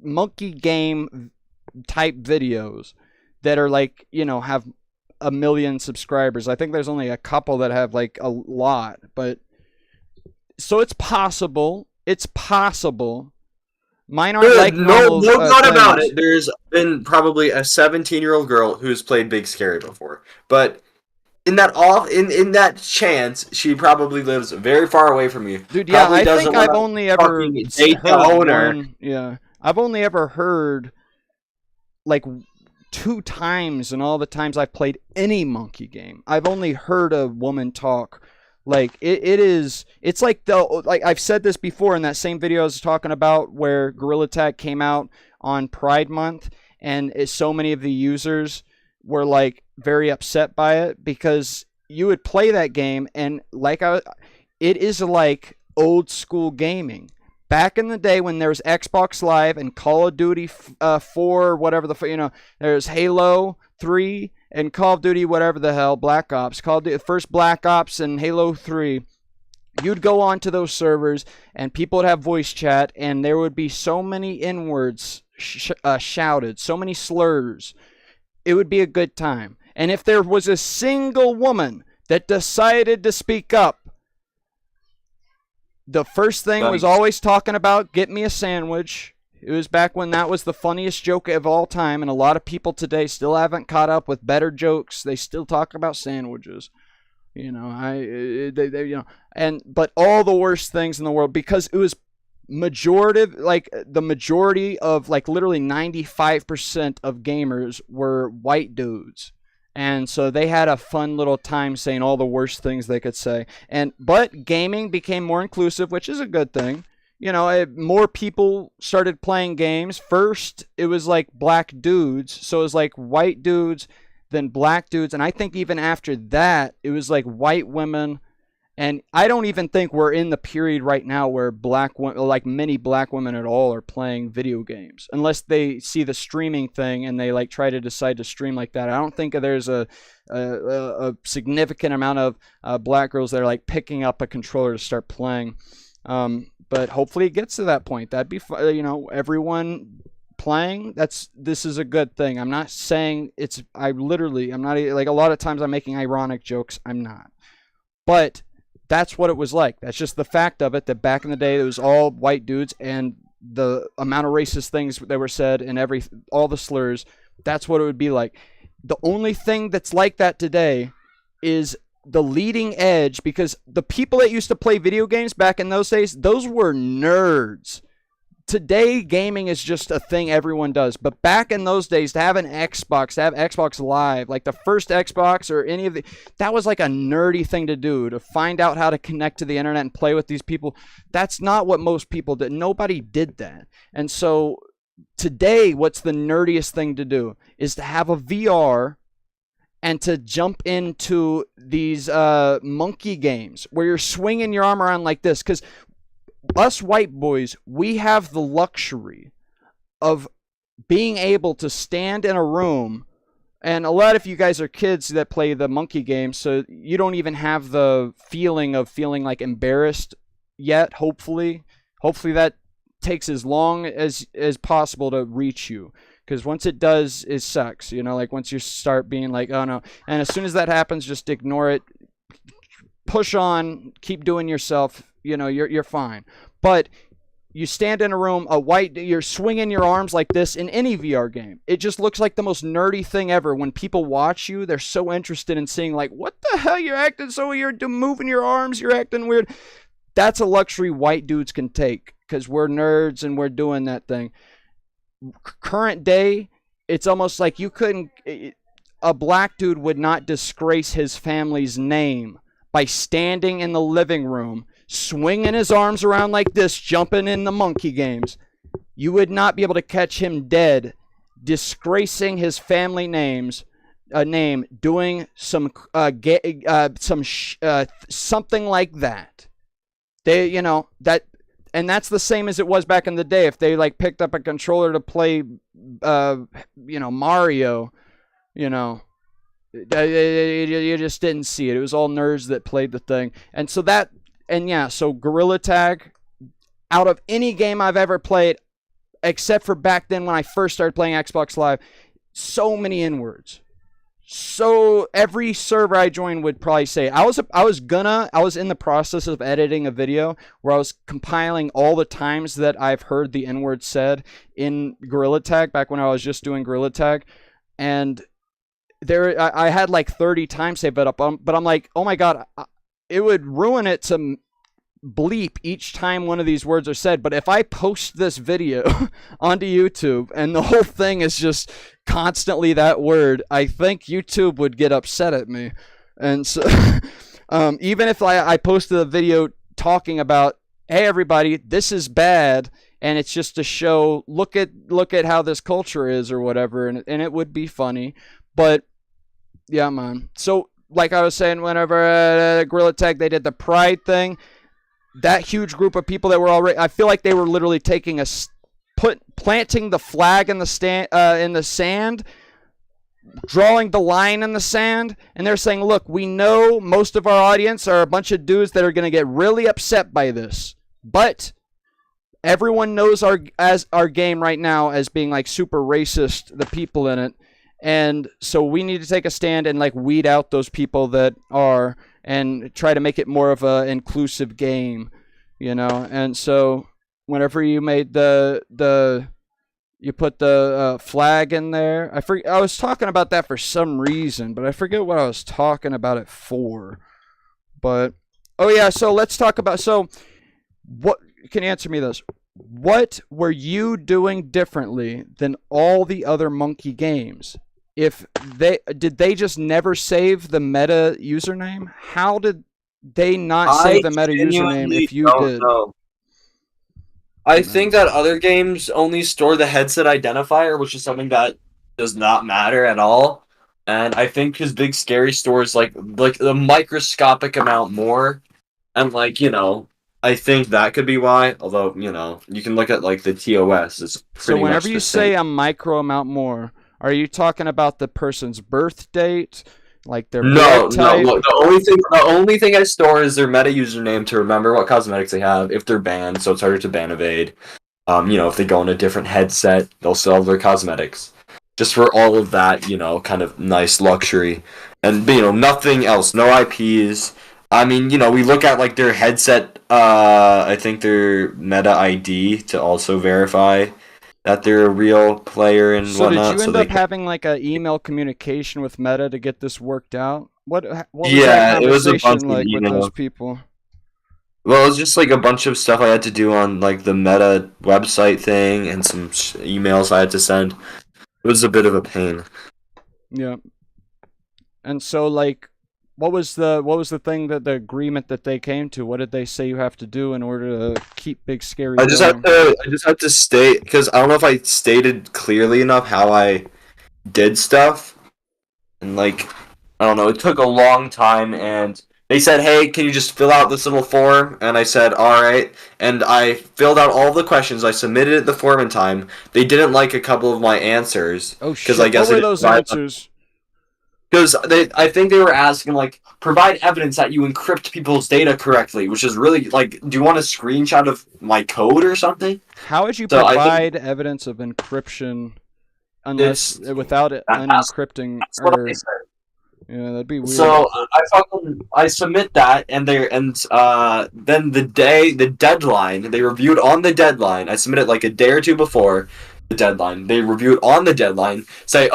monkey game type videos that are like, you know, have 1 million subscribers. I think there's only a couple that have like a lot, but so it's possible. Mine aren't like no doubt about it. There's been probably a 17-year-old girl who's played Big Scary before, but in that chance, she probably lives very far away from you. Dude, yeah, Probably I doesn't think I've wanna only ever fucking date the heard owner. one. Yeah, I've only ever heard like 2 times in all the times I've played any monkey game. I've only heard a woman talk. Like it's like I've said this before in that same video I was talking about where Gorilla Tag came out on Pride Month, and so many of the users were like very upset by it because you would play that game and it is like old school gaming. Back in the day when there was Xbox Live and Call of Duty 4 or whatever there's Halo 3 and Call of Duty whatever the hell, Black Ops, Call of Duty, first Black Ops and Halo 3, you'd go on to those servers and people would have voice chat and there would be so many N-words shouted, so many slurs. It would be a good time. And if there was a single woman that decided to speak up, the first thing was always talking about get me a sandwich. It was back when that was the funniest joke of all time, and a lot of people today still haven't caught up with better jokes. They still talk about sandwiches. But all the worst things in the world, because it was the majority of like literally 95% of gamers were white dudes. And so they had a fun little time saying all the worst things they could say. But gaming became more inclusive, which is a good thing. More people started playing games. First, it was like black dudes. So it was like white dudes, then black dudes. And I think even after that, it was like white women. And I don't even think we're in the period right now where many black women at all are playing video games, unless they see the streaming thing and they like try to decide to stream like that. I don't think there's a significant amount of black girls that are like picking up a controller to start playing. But hopefully it gets to that point. That'd be fun. Everyone playing. This is a good thing. I'm not saying I'm not like a lot of times I'm making ironic jokes. I'm not, but that's what it was like. That's just the fact of it, that back in the day it was all white dudes, and the amount of racist things that were said and all the slurs, that's what it would be like. The only thing that's like that today is the leading edge, because the people that used to play video games back in those days, those were nerds. Today, gaming is just a thing everyone does. But back in those days, to have Xbox Live, like the first Xbox or any of that was like a nerdy thing to do, to find out how to connect to the internet and play with these people. That's not what most people did. Nobody did that. And so today, what's the nerdiest thing to do is to have a VR and to jump into these monkey games where you're swinging your arm around like this. Because us white boys, we have the luxury of being able to stand in a room, and a lot of you guys are kids that play the monkey game, so you don't even have the feeling of feeling like embarrassed yet. Hopefully that takes as long as possible to reach you, because once it does, it sucks. Like once you start being like, oh no, and as soon as that happens, just ignore it, push on, keep doing yourself. You're fine. But you stand in a room, you're swinging your arms like this in any VR game. It just looks like the most nerdy thing ever. When people watch you, they're so interested in seeing like, what the hell, you're acting so weird, moving your arms, you're acting weird. That's a luxury white dudes can take, because we're nerds and we're doing that thing. Current day, it's almost like a black dude would not disgrace his family's name by standing in the living room, swinging his arms around like this, jumping in the monkey games. You would not be able to catch him dead, disgracing his family name, doing something like that. And that's the same as it was back in the day. If they like picked up a controller to play, Mario, you just didn't see it. It was all nerds that played the thing. And so so Gorilla Tag, out of any game I've ever played, except for back then when I first started playing Xbox Live, so many N-words. So every server I joined would probably say, I was in the process of editing a video where I was compiling all the times that I've heard the N-word said in Gorilla Tag, back when I was just doing Gorilla Tag. And I had like 30 time save it up, but I'm like, oh my god, it would ruin it to bleep each time one of these words are said. But if I post this video onto YouTube and the whole thing is just constantly that word, I think YouTube would get upset at me. And so even if I posted a video talking about, hey everybody, this is bad, and it's just to show, look at how this culture is or whatever, and it would be funny. But yeah, man. So like I was saying, whenever Gorilla Tag, they did the Pride thing, that huge group of people that were already, I feel like they were literally taking planting the flag in the sand, drawing the line in the sand, and they're saying, look, we know most of our audience are a bunch of dudes that are going to get really upset by this, but everyone knows our game right now as being like super racist, the people in it, and so we need to take a stand and like weed out those people that are, and try to make it more of a inclusive game, you know. And so whenever you made you put the flag in there, I was talking about that for some reason, but I forget what I was talking about it for. But oh yeah, so let's talk about, so what, can you answer me this? What were you doing differently than all the other Monkey games? If did they just never save the meta username? How did they not save the meta username if you did? Know. I think that other games only store the headset identifier, which is something that does not matter at all. And I think his Big Scary stores like the microscopic amount more, and like, you know, I think that could be why. Although, you know, you can look at like the TOS. It's so whenever you say a micro amount more, are you talking about the person's birth date, like their blood type? No. The only thing I store is their meta username to remember what cosmetics they have if they're banned, so it's harder to ban evade. You know, if they go on a different headset, they'll still have their cosmetics. Just for all of that, you know, kind of nice luxury, and you know, nothing else, no IPs. I mean, you know, we look at like their headset. I think their meta ID to also verify that they're a real player and so whatnot. Did you end up having like an email communication with Meta to get this worked out? What was yeah, that it was a conversation bunch like of with those people? Well, it was just like a bunch of stuff I had to do on like the Meta website thing and some emails I had to send. It was a bit of a pain. Yeah. And so like, what was the thing, that the agreement that they came to? What did they say you have to do in order to keep Big Scary going? I just have to state, because I don't know if I stated clearly enough how I did stuff, and like, I don't know, it took a long time, and they said, hey, can you just fill out this little form? And I said, alright, and I filled out all the questions, I submitted the form in time. They didn't like a couple of my answers. Oh shit, I guess what were those answers? Because I think they were asking, like, provide evidence that you encrypt people's data correctly, which is really, like, do you want a screenshot of my code or something? How would you provide evidence of encryption unless without it unencrypting? That's what they said. Yeah, that'd be weird. So I submit that, and then the deadline, they reviewed on the deadline. I submitted like a day or two before the deadline. They reviewed on the deadline, say,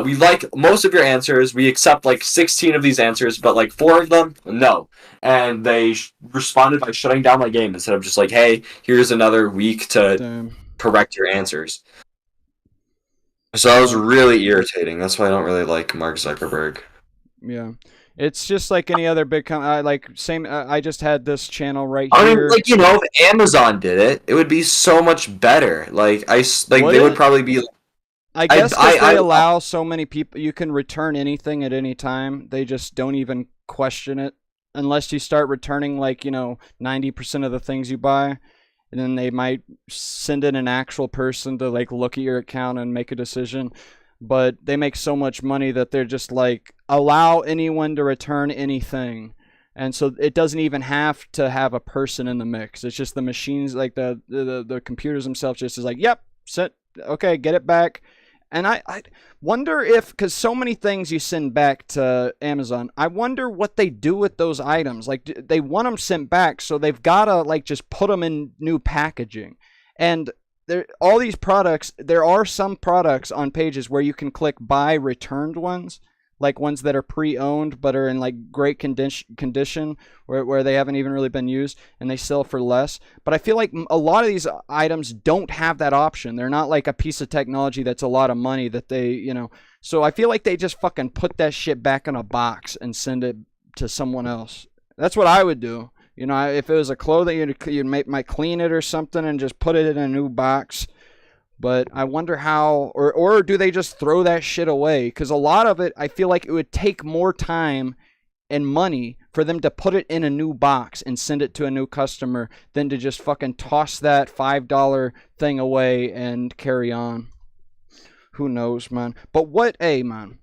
we like most of your answers. We accept like 16 of these answers, but like 4 of them, no. And they responded by shutting down my game instead of just like, hey, here's another week to correct your answers. So that was really irritating. That's why I don't really like Mark Zuckerberg. Yeah. It's just like any other big I just had this channel right here. I mean, like, you know, if Amazon did it, it would be so much better. Like, they would probably be... I guess they allow so many people, you can return anything at any time. They just don't even question it unless you start returning, like, you know, 90% of the things you buy. And then they might send in an actual person to like look at your account and make a decision. But they make so much money that they're just like, allow anyone to return anything. And so it doesn't even have to have a person in the mix. It's just the machines, like the computers themselves just is like, yep, set, okay, get it back. And I wonder if, because so many things you send back to Amazon, I wonder what they do with those items. Like, they want them sent back, so they've got to, like, just put them in new packaging. And all these products, there are some products on pages where you can click buy returned ones, like ones that are pre-owned but are in like great condition where they haven't even really been used and they sell for less. But I feel like a lot of these items don't have that option. They're not like a piece of technology that's a lot of money that they, so I feel like they just fucking put that shit back in a box and send it to someone else. That's what I would do. If it was a clothing, might clean it or something and just put it in a new box. But I wonder how, or do they just throw that shit away? Because a lot of it, I feel like it would take more time and money for them to put it in a new box and send it to a new customer than to just fucking toss that $5 thing away and carry on. Who knows, man? But man,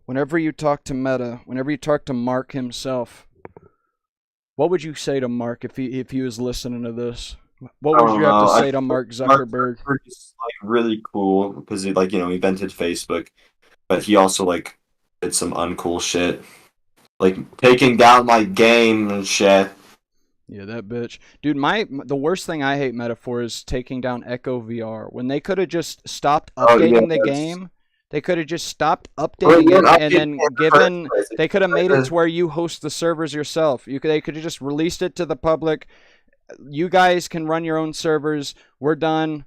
whenever you talk to Meta, whenever you talk to Mark himself, what would you say to Mark if he was listening to this? What would you have to say to Mark Zuckerberg? Mark is like really cool because he invented Facebook, but he also like did some uncool shit, like taking down my game and shit. Yeah, that bitch, dude. The worst thing I hate Meta for is taking down Echo VR when they could have just stopped updating the game. They could have just stopped updating it and then they could have made it to where you host the servers yourself. They could have just released it to the public. You guys can run your own servers. We're done.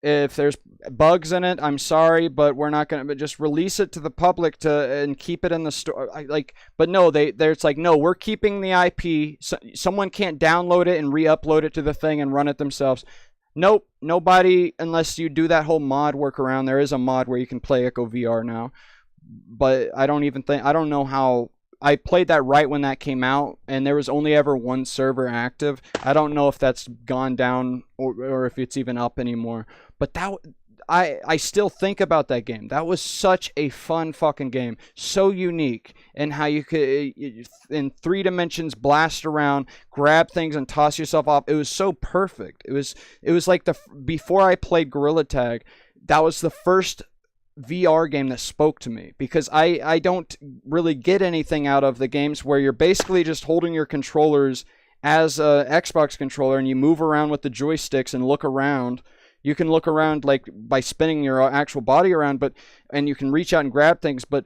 If there's bugs in it, I'm sorry, but we're not gonna. But just release it to the public and keep it in the store. But no, it's like no, we're keeping the IP. So, someone can't download it and re-upload it to the thing and run it themselves. Nope, nobody, unless you do that whole mod workaround. There is a mod where you can play Echo VR now, but I don't know how. I played that right when that came out, and there was only ever one server active. I don't know if that's gone down or if it's even up anymore. But I still think about that game. That was such a fun fucking game. So unique. And how you could, in 3 dimensions, blast around, grab things, and toss yourself off. It was so perfect. It was like before I played Gorilla Tag, that was the first VR game that spoke to me, because I don't really get anything out of the games where you're basically just holding your controllers as a Xbox controller and you move around with the joysticks and look around. You can look around like by spinning your actual body around, and you can reach out and grab things, but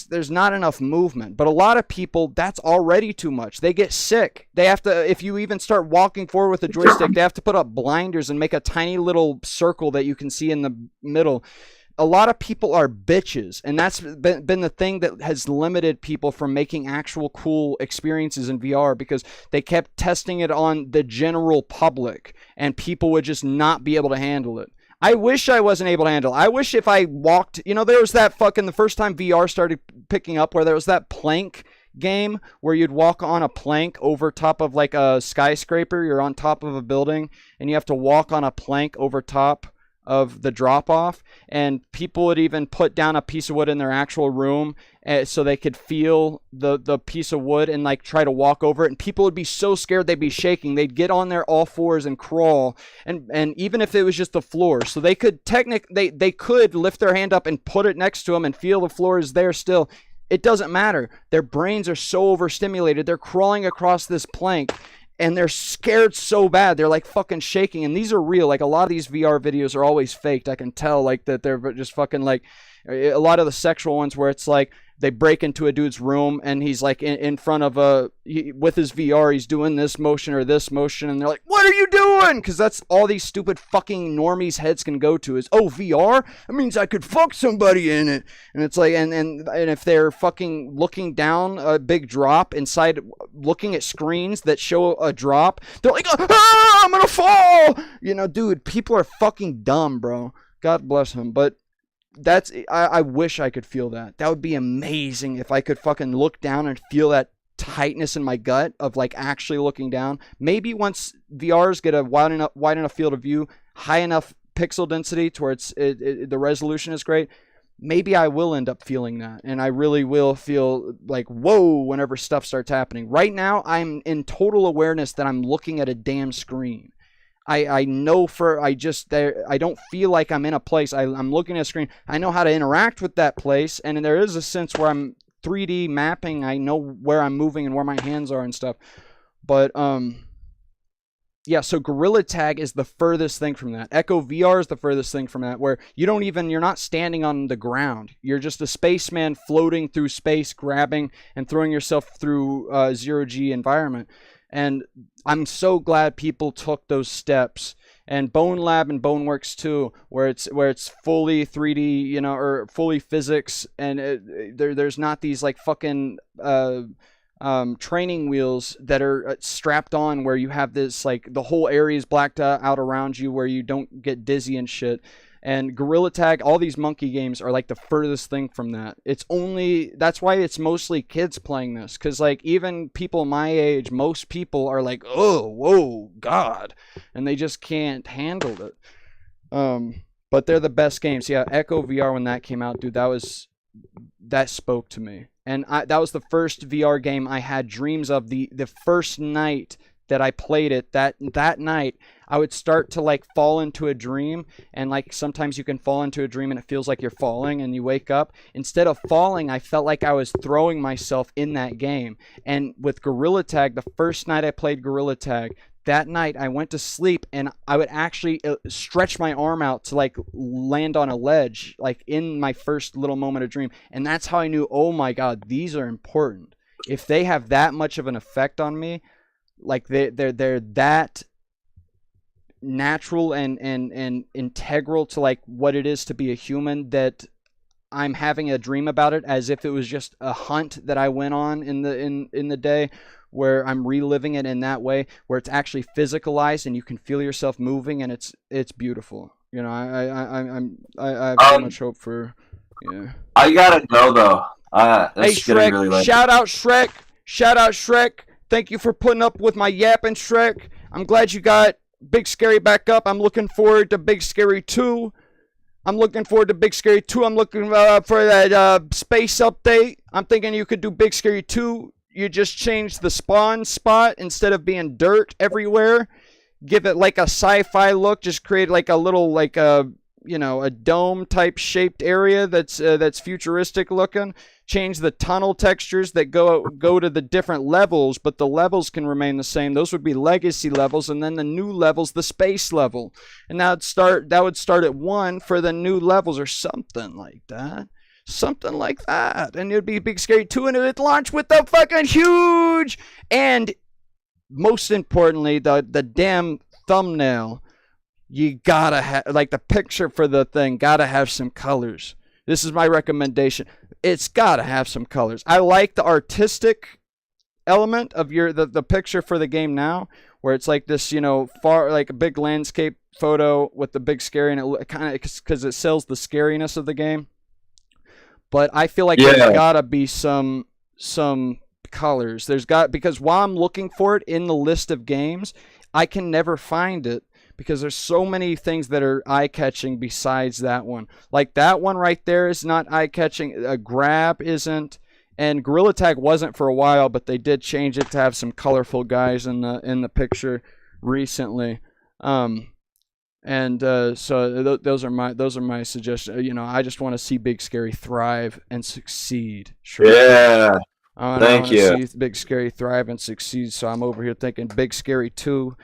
there's not enough movement. But a lot of people, that's already too much. They get sick. They have to, if you even start walking forward with a joystick, they have to put up blinders and make a tiny little circle that you can see in the middle. A lot of people are bitches, and that's been the thing that has limited people from making actual cool experiences in VR, because they kept testing it on the general public, and people would just not be able to handle it. I wish I wasn't able to handle it. I wish if I walked, there was that the first time VR started picking up, where there was that plank game where you'd walk on a plank over top of like a skyscraper. You're on top of a building, and you have to walk on a plank over top of the drop off, and people would even put down a piece of wood in their actual room so they could feel the piece of wood and like try to walk over it, and people would be so scared they'd be shaking. They'd get on their all fours and crawl, and even if it was just the floor, so they could they could lift their hand up and put it next to them and feel the floor is there still. It doesn't matter. Their brains are so overstimulated. They're crawling across this plank and they're scared so bad. They're like fucking shaking. And these are real. Like a lot of these VR videos are always faked. I can tell like that they're just fucking like a lot of the sexual ones where it's like they break into a dude's room and he's like in front of with his VR, he's doing this motion or this motion. And they're like, what are you doing? Because that's all these stupid fucking normies' heads can go to is, oh, VR? That means I could fuck somebody in it. And it's like, and if they're fucking looking down a big drop inside, looking at screens that show a drop, they're like, ah, I'm gonna fall. Dude, people are fucking dumb, bro. God bless them. But I wish I could feel that. That would be amazing if I could fucking look down and feel that tightness in my gut of like actually looking down. Maybe once VRs get a wide enough field of view, high enough pixel density to where the resolution is great, maybe I will end up feeling that, and I really will feel like whoa whenever stuff starts happening. Right now, I'm in total awareness that I'm looking at a damn screen. I know I don't feel like I'm in a place. I'm looking at a screen. I know how to interact with that place, and there is a sense where I'm 3D mapping. I know where I'm moving and where my hands are and stuff. But yeah, so Gorilla Tag is the furthest thing from that. Echo VR is the furthest thing from that, where you're not standing on the ground. You're just a spaceman floating through space, grabbing and throwing yourself through zero-G environment. And I'm so glad people took those steps. And Bone Lab and Boneworks too, where it's fully 3D, or fully physics, and there's not these like fucking training wheels that are strapped on where you have this like the whole area is blacked out around you where you don't get dizzy and shit. And Gorilla Tag, all these monkey games are like the furthest thing from that. That's why it's mostly kids playing this, because like even people my age, most people are like, oh, whoa, God, and they just can't handle it. But they're the best games. Yeah, Echo VR, when that came out, dude, that spoke to me. And that was the first VR game I had dreams of. The first night that I played it, that night, I would start to like fall into a dream, and like sometimes you can fall into a dream and it feels like you're falling and you wake up. Instead of falling, I felt like I was throwing myself in that game. And with Gorilla Tag, the first night I played Gorilla Tag, that night I went to sleep and I would actually stretch my arm out to like land on a ledge, like in my first little moment of dream. And that's how I knew, oh my God, these are important. If they have that much of an effect on me, like they're that natural and integral to like what it is to be a human, that I'm having a dream about it as if it was just a hunt that I went on in the day, where I'm reliving it in that way, where it's actually physicalized and you can feel yourself moving, and it's beautiful. I have so much hope for. Yeah. I gotta go though. That's hey getting SHREK, really late. shout out SHREK. Thank you for putting up with my yapping, SHREK. I'm glad you got Big Scary back up. I'm looking forward to Big Scary 2. I'm looking for that space update. I'm thinking you could do Big Scary 2. You just change the spawn spot instead of being dirt everywhere. Give it like a sci-fi look. Just create like a little like a dome type shaped area that's futuristic looking. Change the tunnel textures that go to the different levels, but the levels can remain the same. Those would be legacy levels, and then the new levels, the space level. And that would start at 1 for the new levels or something like that. Something like that. And it would be Big Scary 2, and it would launch with the fucking huge, and most importantly, the damn thumbnail. You gotta have, like, the picture for the thing gotta have some colors. This is my recommendation. It's gotta have some colors. I like the artistic element of the picture for the game now, where it's like this, far, like a big landscape photo with the Big Scary, and it kind of, because it sells the scariness of the game. But I feel like there's gotta be some colors. Because while I'm looking for it in the list of games, I can never find it, because there's so many things that are eye-catching besides that one. Like that one right there is not eye-catching. A grab isn't, and Gorilla Tag wasn't for a while, but they did change it to have some colorful guys in the picture recently. So those are my suggestions. I just want to see Big Scary thrive and succeed. Sure. Yeah. Thank you. I want to see Big Scary thrive and succeed. So I'm over here thinking Big Scary 2.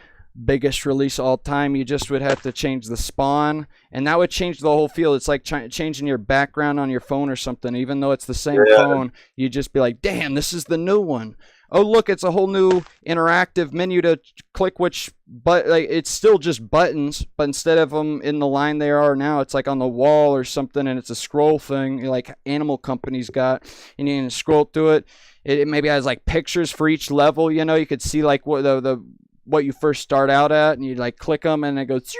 Biggest release all time. You just would have to change the spawn, and that would change the whole feel. It's like changing your background on your phone or something. Even though it's the same phone, you'd just be like, damn, this is the new one. Oh, look, it's a whole new interactive menu to click it's still just buttons, but instead of them in the line they are now, it's like on the wall or something, and it's a scroll thing like Animal Company's got, and you can scroll through it. It maybe has like pictures for each level. You could see like what you first start out at, and you like click them and it goes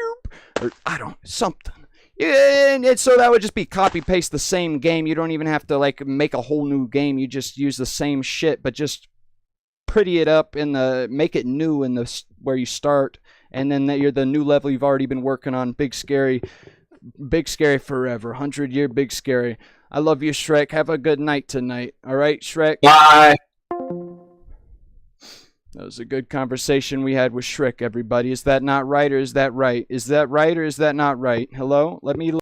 or something. Yeah, and so that would just be copy paste the same game. You don't even have to like make a whole new game. You just use the same shit, but just pretty it up make it new in where you start, and then you're the new level you've already been working on. Big Scary forever. 100-year Big Scary. I love you, SHREK. Have a good night tonight. All right, SHREK. Bye. That was a good conversation we had with SHREK, everybody. Is that not right, or is that right? Is that right, or is that not right? Hello? Let me